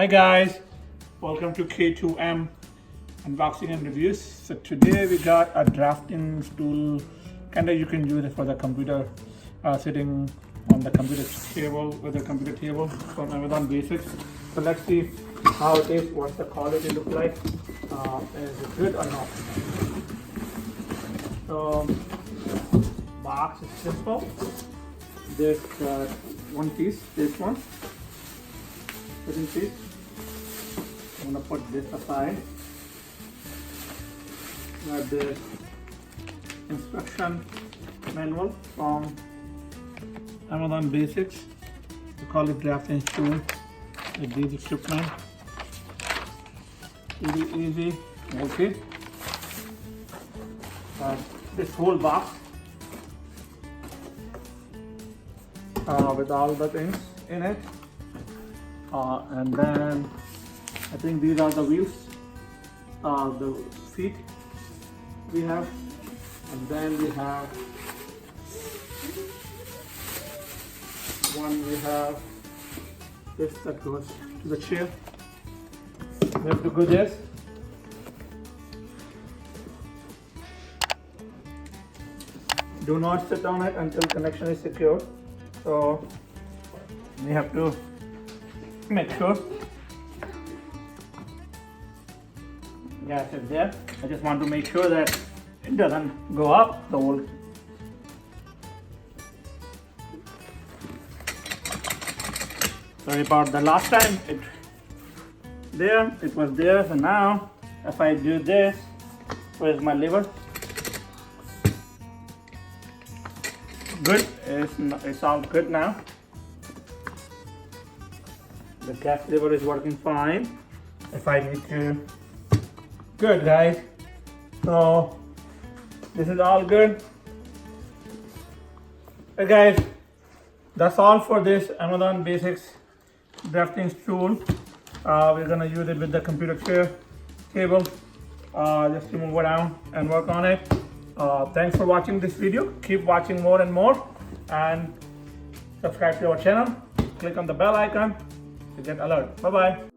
Hi guys, welcome to K2M Unboxing and Reviews. So today we got a drafting stool, kinda you can use it for the computer, sitting on the computer table with the computer table from Amazon Basics. So let's see how it is, what's the quality look like, is it good or not. So box is simple. This one piece, this one. Fitting piece. I'm gonna put this aside. Got the instruction manual from Amazon Basics. We call it drafting tool with these equipment. Really easy, okay. This whole box with all the things in it. And then I think these are the wheels, the feet we have, and then we have this that goes to the chair. We have to go this. Do not sit on it until connection is secure. So we have to make sure gas is there. I just want to make sure that it doesn't go up the whole. Sorry about the last time it was there, so now if I do this, where's my lever? Good, it's all good now. The gas lever is working fine. If I need to, good guys. So this is all good. Hey guys, that's all for this Amazon Basics drafting tool. We're gonna use it with the computer chair table, just to move around and work on it. Thanks for watching this video. Keep watching more and more, and subscribe to our channel. Click on the bell icon to get alert. Bye bye.